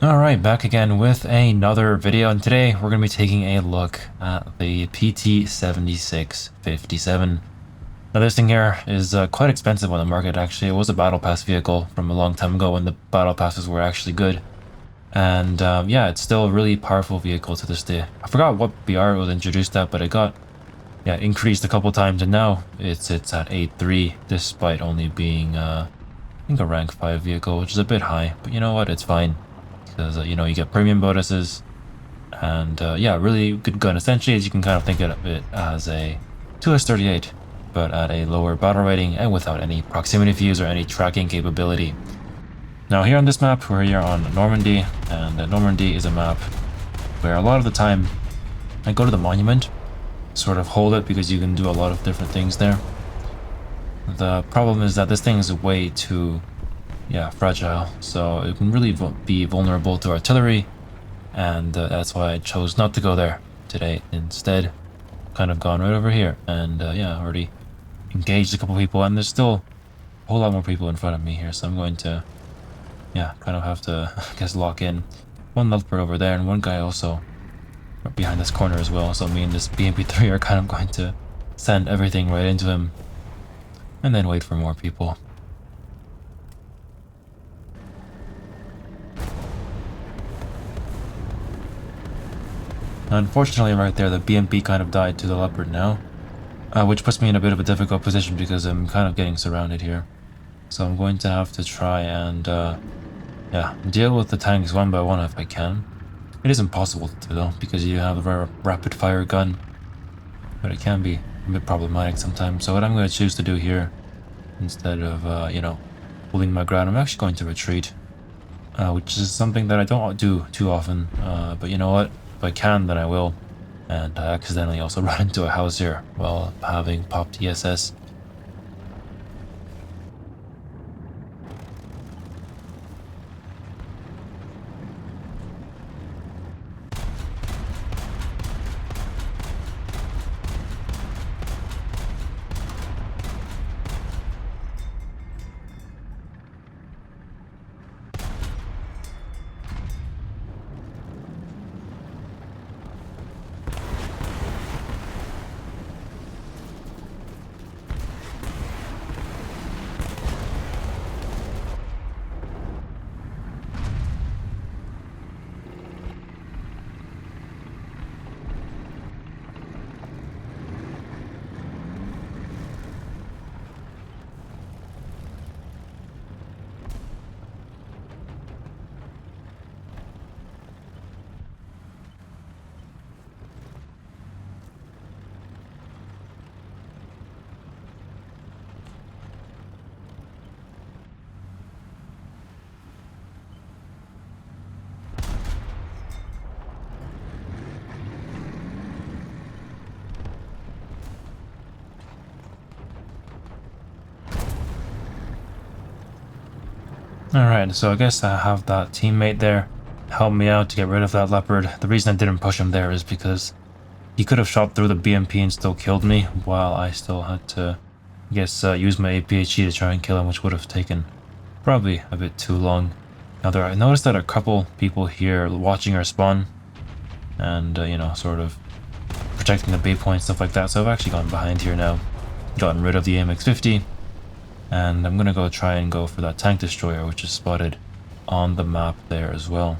Alright, back again with another video, and today we're going to be taking a look at the PT-76-57. Now this thing here is quite expensive on the market actually. It was a battle pass vehicle from a long time ago when the battle passes were actually good. And yeah, it's still a really powerful vehicle to this day. I forgot what BR it was introduced at, but it got increased a couple times, and now it's at 8.3 despite only being I think a rank 5 vehicle, which is a bit high, but you know what, it's fine. Because, you know, you get premium bonuses, and yeah, really good gun. Essentially, as you can kind of think of it as a 2S38, but at a lower battle rating and without any proximity fuse or any tracking capability. Now here on this map, we're here on Normandy, and Normandy is a map where a lot of the time I go to the monument, sort of hold it because you can do a lot of different things there. The problem is that this thing is way too fragile, so it can really be vulnerable to artillery, and that's why I chose not to go there today. Instead, kind of gone right over here, and yeah, already engaged a couple people, and there's still a whole lot more people in front of me here, so I'm going to, kind of have to, I guess, lock in. One leopard over there, and one guy also behind this corner as well, so me and this BMP-3 are kind of going to send everything right into him, and then wait for more people. Unfortunately, right there, the BMP kind of died to the leopard now, which puts me in a bit of a difficult position because I'm kind of getting surrounded here. So I'm going to have to try and, deal with the tanks one by one if I can. It is impossible to do though, because you have a rapid fire gun, but it can be a bit problematic sometimes. So what I'm going to choose to do here, instead of, holding my ground, I'm actually going to retreat, which is something that I don't do too often, but you know what? If I can, then I will. And I accidentally also run into a house here while having popped ESS. Alright, so I guess I have that teammate there help me out to get rid of that leopard. The reason I didn't push him there is because he could have shot through the BMP and still killed me, while I still had to, I guess, use my APHE to try and kill him, which would have taken probably a bit too long. Now I noticed that a couple people here watching our spawn, and, sort of protecting the bay point, stuff like that, so I've actually gone behind here now, gotten rid of the AMX-50, and I'm gonna go try and go for that tank destroyer, which is spotted on the map there as well.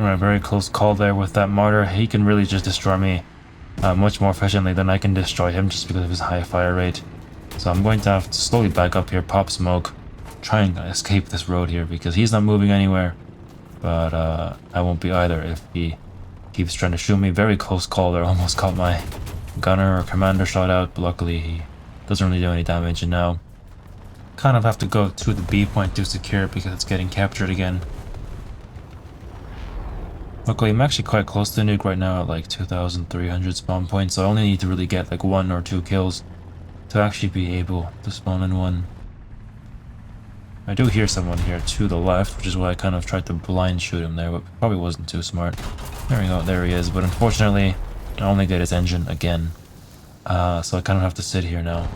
Alright, very close call there with that mortar. He can really just destroy me much more efficiently than I can destroy him just because of his high fire rate. So I'm going to have to slowly back up here, pop smoke, try and escape this road here because he's not moving anywhere. But I won't be either if he keeps trying to shoot me. Very close call there, almost caught my gunner or commander shot out, but luckily he doesn't really do any damage. And now kind of have to go to the B point to secure it because it's getting captured again. Luckily I'm actually quite close to the nuke right now at like 2,300 spawn points, so I only need to really get like 1 or 2 kills to actually be able to spawn in one. I do hear someone here to the left, which is why I kind of tried to blind shoot him there, but probably wasn't too smart. There we go, there he is, but unfortunately I only get his engine again, so I kind of have to sit here now.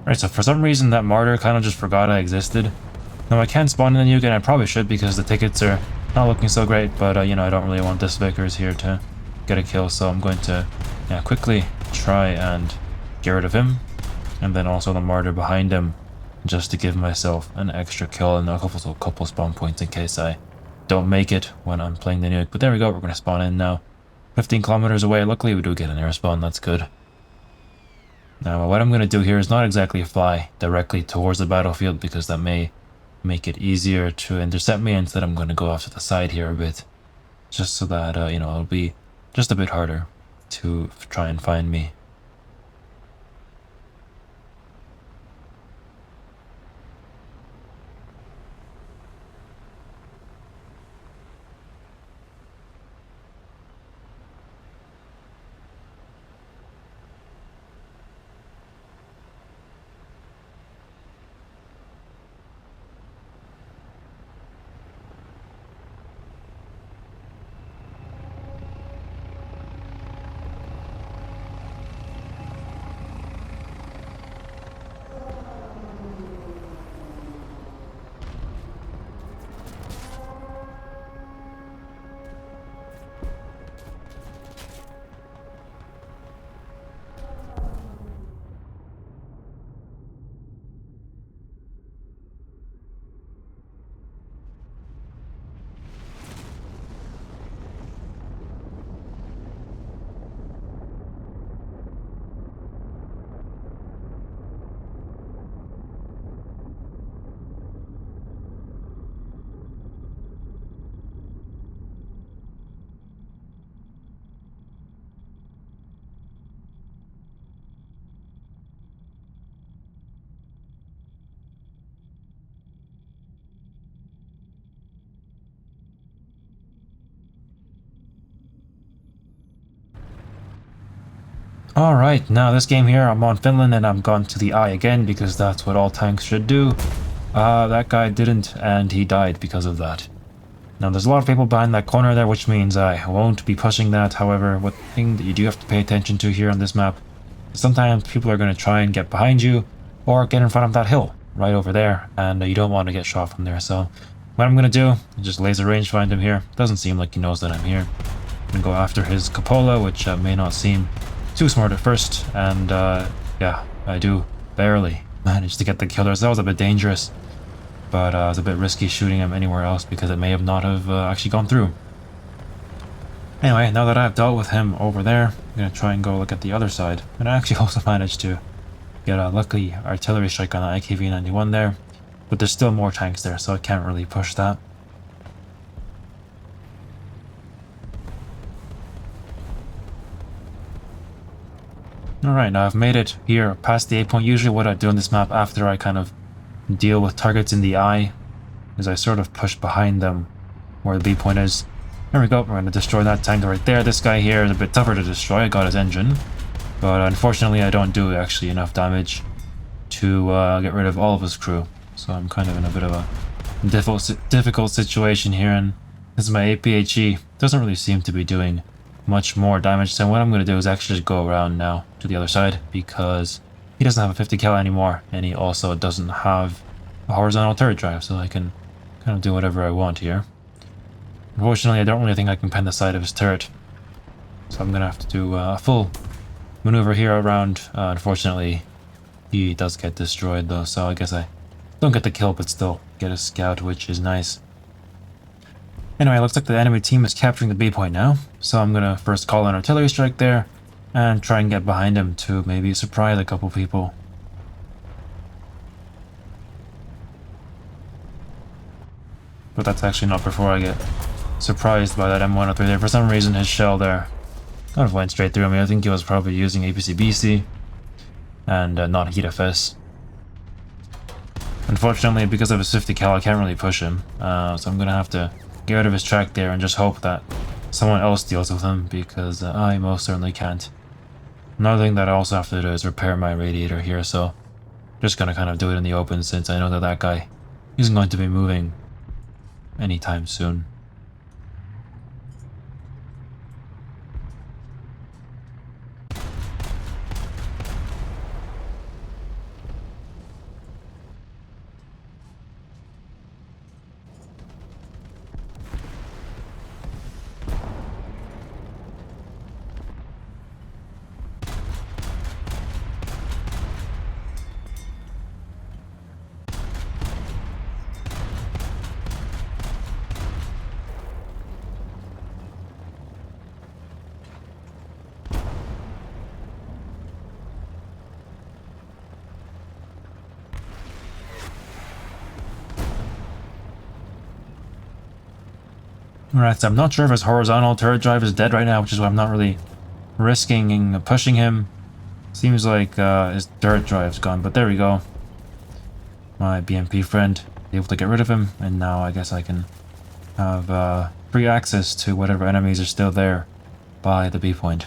Right, so for some reason that martyr kind of just forgot I existed. Now I can spawn in the nuke, and I probably should because the tickets are not looking so great, but you know, I don't really want this Vickers here to get a kill, so I'm going to quickly try and get rid of him, and then also the martyr behind him, just to give myself an extra kill and a couple spawn points in case I don't make it when I'm playing the nuke. But there we go, we're going to spawn in now. 15 kilometers away, luckily we do get an air spawn, that's good. Now what I'm going to do here is not exactly fly directly towards the battlefield because that may make it easier to intercept me. Instead I'm going to go off to the side here a bit, just so that you know, it'll be just a bit harder to try and find me. Alright, now this game here, I'm on Finland and I'm gone to the eye again because that's what all tanks should do. That guy didn't, and he died because of that. Now there's a lot of people behind that corner there, which means I won't be pushing that. However, one thing that you do have to pay attention to here on this map, sometimes people are going to try and get behind you or get in front of that hill right over there, and you don't want to get shot from there. So what I'm going to do is just laser range find him here. Doesn't seem like he knows that I'm here. I'm going to go after his cupola, which may not seem too smart at first, and yeah, I do barely manage to get the kill there. So that was a bit dangerous, but it was a bit risky shooting him anywhere else because it may have not have actually gone through. Anyway, now that I've dealt with him over there, I'm going to try and go look at the other side. And I actually also managed to get a lucky artillery strike on the IKV-91 there, but there's still more tanks there, so I can't really push that. Alright, now I've made it here past the A point. Usually what I do on this map after I kind of deal with targets in the eye is I sort of push behind them where the B point is. There we go, we're gonna destroy that tank right there. This guy here is a bit tougher to destroy. I got his engine, but unfortunately I don't do actually enough damage to get rid of all of his crew. So I'm kind of in a bit of a difficult situation here, and this is my APHE. Doesn't really seem to be doing much more damage. So what I'm going to do is actually go around now to the other side, because he doesn't have a 50 cal anymore, and he also doesn't have a horizontal turret drive, so I can kind of do whatever I want here. Unfortunately, I don't really think I can pen the side of his turret, so I'm going to have to do a full maneuver here around. Unfortunately, he does get destroyed though, so I guess I don't get the kill, but still get a scout, which is nice. Anyway, looks like the enemy team is capturing the B point now, so I'm gonna first call an artillery strike there and try and get behind him to maybe surprise a couple people. But that's actually not before I get surprised by that M103 there. For some reason, his shell there kind of went straight through me. I think he was probably using APC-BC and not heat FS. Unfortunately, because of his 50 cal, I can't really push him, so I'm gonna have to get rid of his track there and just hope that someone else deals with him, because I most certainly can't. Another thing that I also have to do is repair my radiator here, so just gonna kind of do it in the open, since I know that that guy isn't going to be moving anytime soon. Alright, so I'm not sure if his horizontal turret drive is dead right now, which is why I'm not really risking pushing him. Seems like his turret drive's gone, but there we go. My BMP friend able to get rid of him, and now I guess I can have free access to whatever enemies are still there by the B point.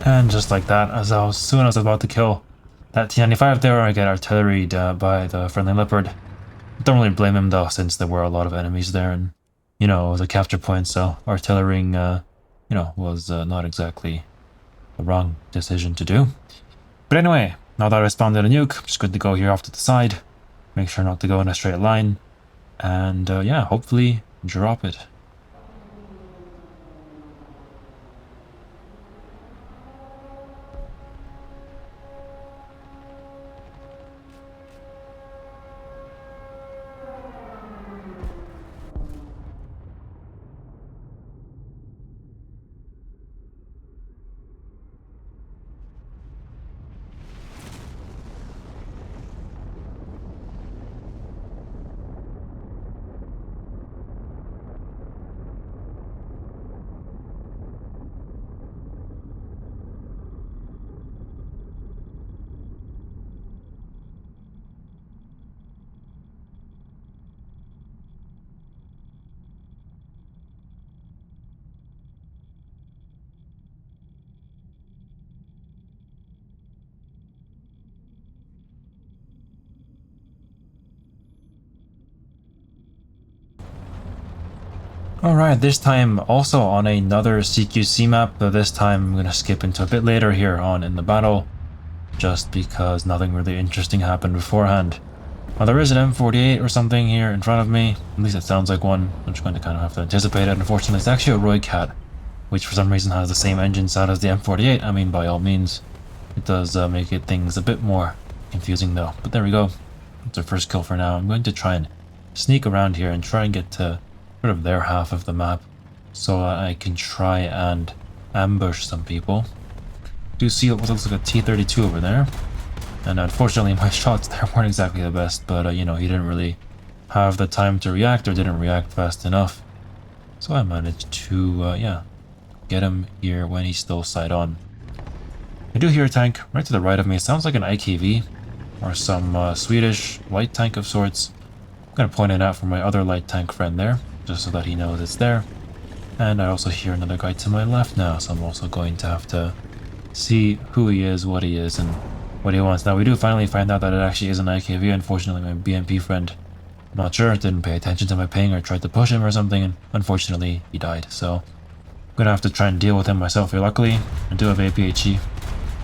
And just like that, as soon as I was about to kill that T-95 there, I get artilleried by the friendly leopard. Don't really blame him though, since there were a lot of enemies there, and you know, it was a capture point, so artillering, you know, was not exactly the wrong decision to do. But anyway, now that I spawned in a nuke, I'm just good to go here off to the side. Make sure not to go in a straight line, and yeah, hopefully drop it. Alright, this time also on another CQC map, but this time I'm gonna skip into a bit later here on in the battle, just because nothing really interesting happened beforehand. Well, there is an M48 or something here in front of me, at least it sounds like one. I'm just going to kind of have to anticipate it. Unfortunately, it's actually a Roy Cat, which for some reason has the same engine sound as the M48. I mean, by all means, it does make things a bit more confusing though. But there we go. It's our first kill for now. I'm going to try and sneak around here and try and get to sort of their half of the map, so I can try and ambush some people. Do see what looks like a T-32 over there, and unfortunately my shots there weren't exactly the best, but you know, he didn't really have the time to react, or didn't react fast enough, so I managed to yeah, get him here when he's still sight on. I do hear a tank right to the right of me. It sounds like an IKV or some Swedish light tank of sorts. I'm gonna point it out for my other light tank friend there, just so that he knows it's there. And I also hear another guy to my left now, so I'm also going to have to see who he is, what he is, and what he wants. Now, we do finally find out that it actually is an IKV. Unfortunately, my BMP friend, I'm not sure, didn't pay attention to my ping or tried to push him or something, and unfortunately, he died. So, I'm gonna have to try and deal with him myself here. Luckily, I do have APHE,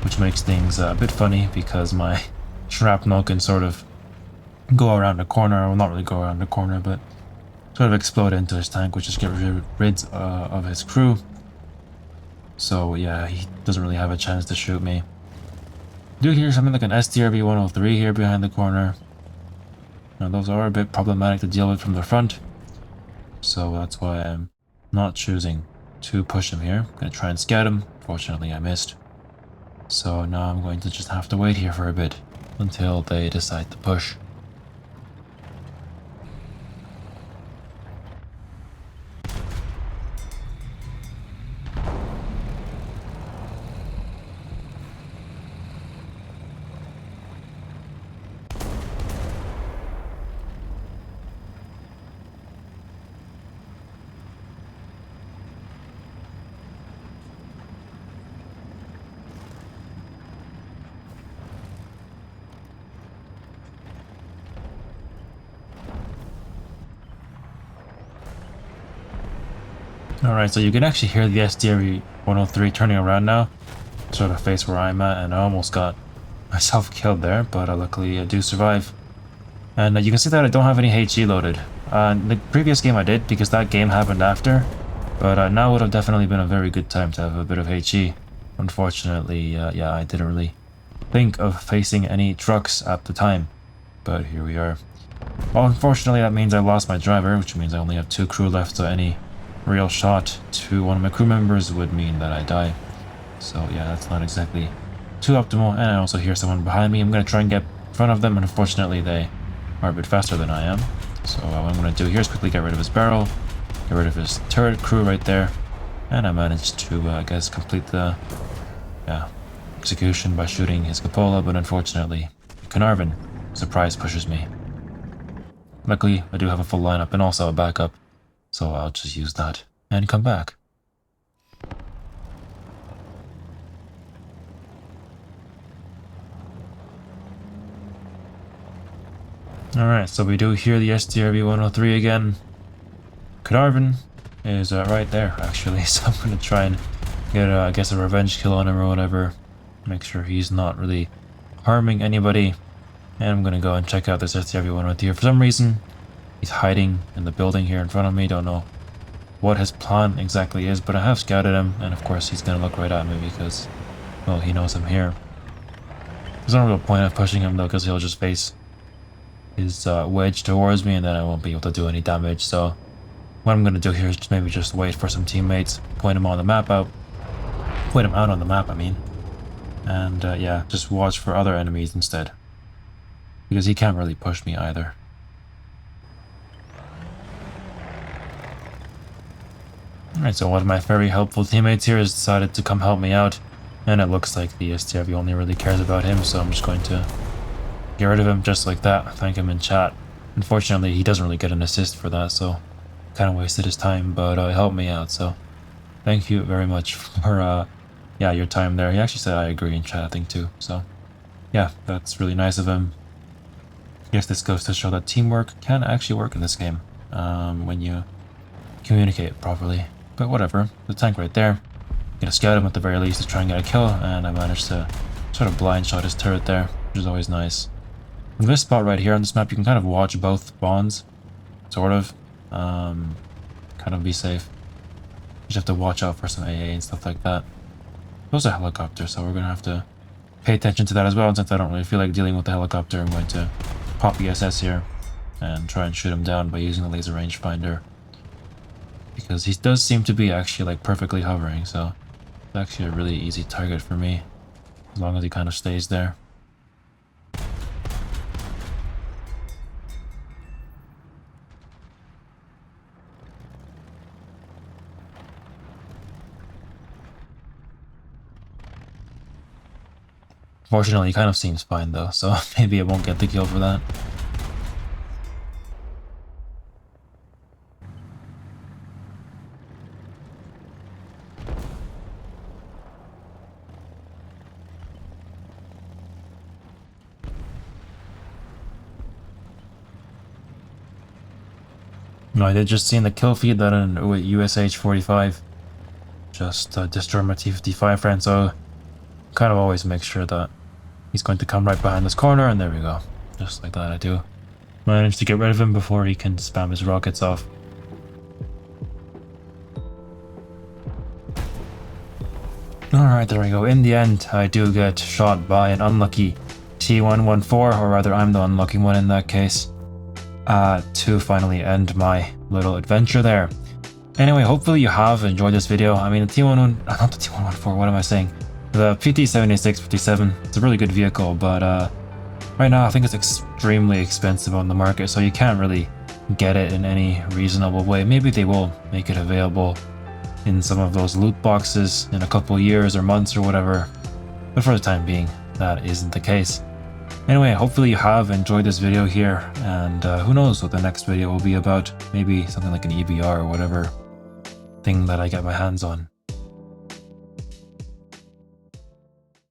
which makes things a bit funny because my shrapnel can sort of go around the corner, well, not really go around the corner, but sort of explode into his tank, which just get rid of his crew. So yeah, he doesn't really have a chance to shoot me. Do hear something like an STRV 103 here behind the corner. Now those are a bit problematic to deal with from the front, so that's why I'm not choosing to push him here. I'm gonna try and scout him. Fortunately, I missed. So now I'm going to just have to wait here for a bit until they decide to push. Alright, so you can actually hear the SDR 103 turning around now, sort of face where I'm at, and I almost got myself killed there, but luckily I do survive. And you can see that I don't have any HE loaded. In the previous game I did, because that game happened after, but now would have definitely been a very good time to have a bit of HE. Unfortunately, yeah, I didn't really think of facing any trucks at the time, but here we are. Well, unfortunately that means I lost my driver, which means I only have 2 crew left, so any real shot to one of my crew members would mean that I die. So yeah, that's not exactly too optimal, and I also hear someone behind me. I'm going to try and get in front of them, and unfortunately they are a bit faster than I am. So what I'm going to do here is quickly get rid of his barrel, get rid of his turret crew right there, and I managed to, I guess, complete the execution by shooting his cupola, but unfortunately, Carnarvon surprise pushes me. Luckily, I do have a full lineup and also a backup, so I'll just use that and come back. Alright, so we do hear the STRV 103 again. Carnarvon is right there, actually, so I'm going to try and get, I guess, a revenge kill on him or whatever. Make sure he's not really harming anybody. And I'm going to go and check out this STRV 103. For some reason, he's hiding in the building here in front of me. Don't know what his plan exactly is, but I have scouted him, and of course he's going to look right at me because, well, he knows I'm here. There's no real point of pushing him though, because he'll just face his wedge towards me, and then I won't be able to do any damage. So what I'm going to do here is maybe just wait for some teammates, point him on the map out, point him out on the map, I mean, and yeah, just watch for other enemies instead, because he can't really push me either. Alright, so one of my very helpful teammates here has decided to come help me out, and it looks like the STRV only really cares about him, so I'm just going to get rid of him just like that, thank him in chat. Unfortunately, he doesn't really get an assist for that, so kind of wasted his time, but he helped me out, so thank you very much for yeah, your time there. He actually said I agree in chat, I think, too, so yeah, that's really nice of him. I guess this goes to show that teamwork can actually work in this game, when you communicate properly. But whatever, the tank right there. Gonna scout him at the very least to try and get a kill, and I managed to sort of blind shot his turret there, which is always nice. In this spot right here on this map, you can kind of watch both spawns, sort of. Kind of be safe. You just have to watch out for some AA and stuff like that. There's a helicopter, so we're gonna have to pay attention to that as well. And since I don't really feel like dealing with the helicopter, I'm going to pop ESS here and try and shoot him down by using the laser rangefinder. Because he does seem to be actually like perfectly hovering, so it's actually a really easy target for me, as long as he kind of stays there. Fortunately, he kind of seems fine though, so maybe I won't get the kill for that. No, I did just see in the kill feed that an USH-45 just destroyed my T-55 friend, so kind of always make sure that he's going to come right behind this corner, and there we go. Just like that I do. Managed to get rid of him before he can spam his rockets off. Alright, there we go. In the end, I do get shot by an unlucky T-114, or rather I'm the unlucky one in that case, to finally end my little adventure there. Anyway, hopefully you have enjoyed this video. I mean, the T-11, not the T-114, what am I saying? The PT-76-57, it's a really good vehicle, but right now I think it's extremely expensive on the market, so you can't really get it in any reasonable way. Maybe they will make it available in some of those loot boxes in a couple years or months or whatever, but for the time being, that isn't the case. Anyway, hopefully you have enjoyed this video here, and who knows what the next video will be about. Maybe something like an EBR or whatever thing that I get my hands on.